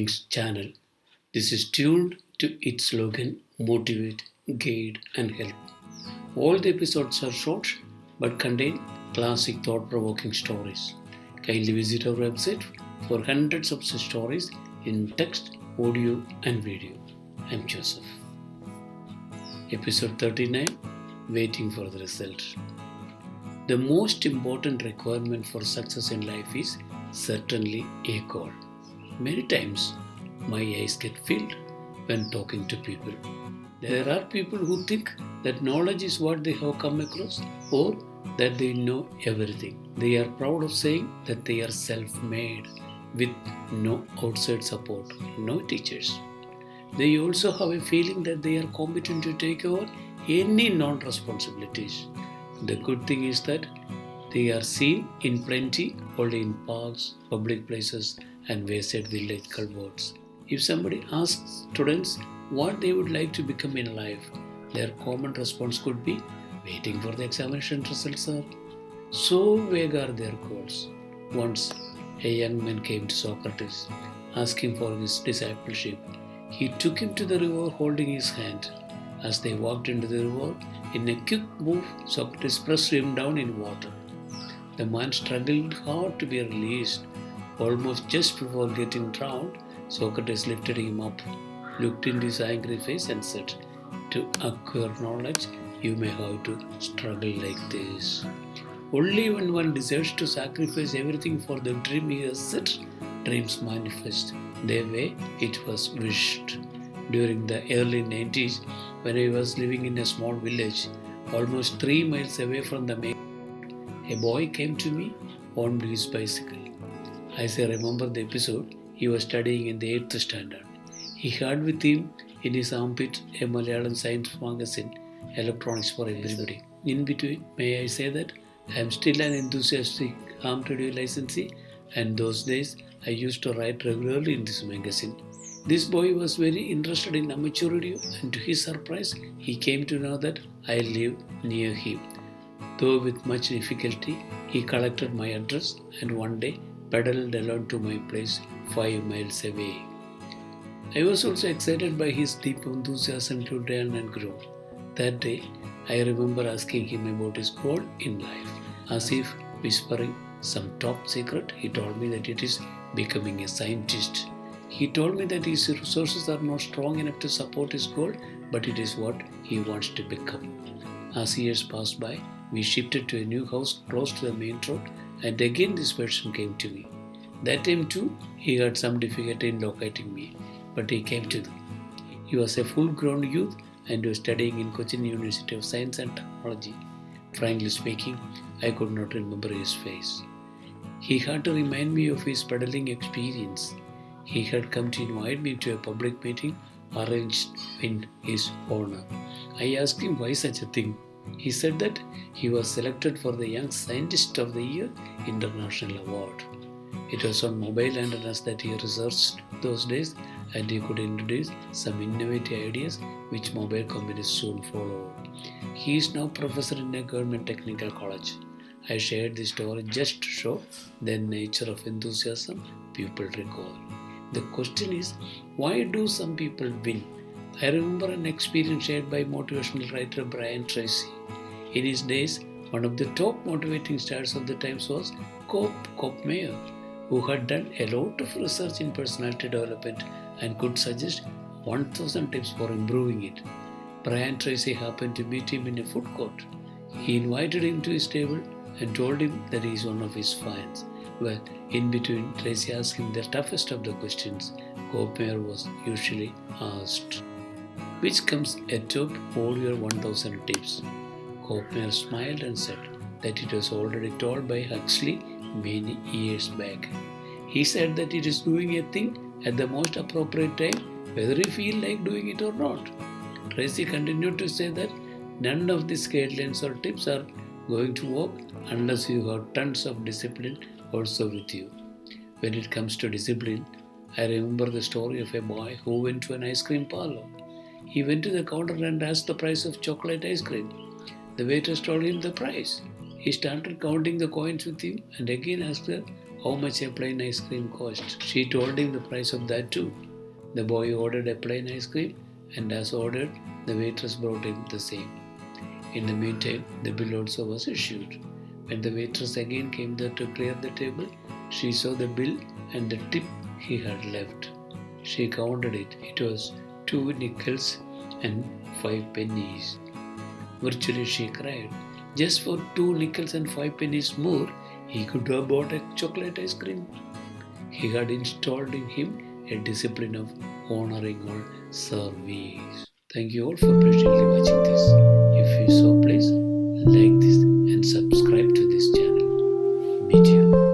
Learning's channel. This is tuned to its slogan Motivate, Guide, and Help. All the episodes are short but contain classic thought provoking stories. Kindly visit our website for hundreds of such stories in text, audio, and video. I'm Joseph. Episode 39 Waiting for the Result. The most important requirement for success in life is certainly a goal. Many times, my eyes get filled when talking to people. There are people who think that knowledge is what they have come across or that they know everything. They are proud of saying that they are self-made with no outside support, no teachers. They also have a feeling that they are competent to take over any non-responsibilities. The good thing is that they are seen in plenty only in parks, public places, and wayside village culverts. If somebody asks students what they would like to become in life, their common response could be waiting for the examination results, sir. So vague are their goals. Once, a young man came to Socrates, asking for his discipleship. He took him to the river holding his hand. As they walked into the river, in a quick move, Socrates pressed him down in water. The man struggled hard to be released. Almost just before getting drowned, Socrates lifted him up, looked into his angry face, and said, "To acquire knowledge, you may have to struggle like this." Only when one decides to sacrifice everything for the dream he has set, dreams manifest the way it was wished. During the early 90s, when I was living in a small village, almost 3 miles away from the main road, a boy came to me on his bicycle. As I remember the episode, he was studying in the 8th standard. He had with him in his armpit a Malayalam science magazine, Electronics for Everybody. In between, may I say that I am still an enthusiastic ham radio licensee, and those days I used to write regularly in this magazine. This boy was very interested in amateur radio, and to his surprise, he came to know that I live near him. Though with much difficulty, he collected my address and one day pedaled alone to my place 5 miles away. I was also excited by his deep enthusiasm to learn and grow. That day, I remember asking him about his goal in life. As if whispering some top secret, he told me that it is becoming a scientist. He told me that his resources are not strong enough to support his goal, but it is what he wants to become. As years passed by, we shifted to a new house close to the main road, and again this person came to me. That time too, he had some difficulty in locating me, but he came to me. He was a full-grown youth and was studying in Cochin University of Science and Technology. Frankly speaking, I could not remember his face. He had to remind me of his pedaling experience. He had come to invite me to a public meeting arranged in his honor. I asked him why such a thing. He said that he was selected for the Young Scientist of the Year International Award. It was on mobile antennas that he researched those days, and he could introduce some innovative ideas which mobile companies soon followed. He is now professor in a government technical college. I shared this story just to show the nature of enthusiasm people recall. The question is, why do some people win? I remember an experience shared by motivational writer Brian Tracy. In his days, one of the top motivating stars of the times was Cope Mayer, who had done a lot of research in personality development and could suggest 1000 tips for improving it. Brian Tracy happened to meet him in a food court. He invited him to his table and told him that he is one of his fans. Well, in between, Tracy asked him the toughest of the questions Cope was usually asked. Which comes atop all your 1000 tips? Cope smiled and said that it was already told by Huxley many years back. He said that it is doing a thing at the most appropriate time, whether you feel like doing it or not. Tracy continued to say that none of these guidelines or tips are going to work unless you have tons of discipline also with you. When it comes to discipline, I remember the story of a boy who went to an ice cream parlor. He went to the counter and asked the price of chocolate ice cream. The waiters told him the price. He started counting the coins with him and again asked her how much a plain ice cream cost. She told him the price of that too. The boy ordered a plain ice cream, and as ordered, the waitress brought him the same. In the meantime, the bill also was issued. When the waitress again came there to clear the table, she saw the bill and the tip he had left. She counted it. It was 2 nickels and 5 pennies. Virtually she cried. Just for 2 nickels and 5 pennies more, he could have bought a chocolate ice cream. He had installed in him a discipline of honoring all service. Thank you all for patiently watching this. If you so, please like this and subscribe to this channel. Meet you.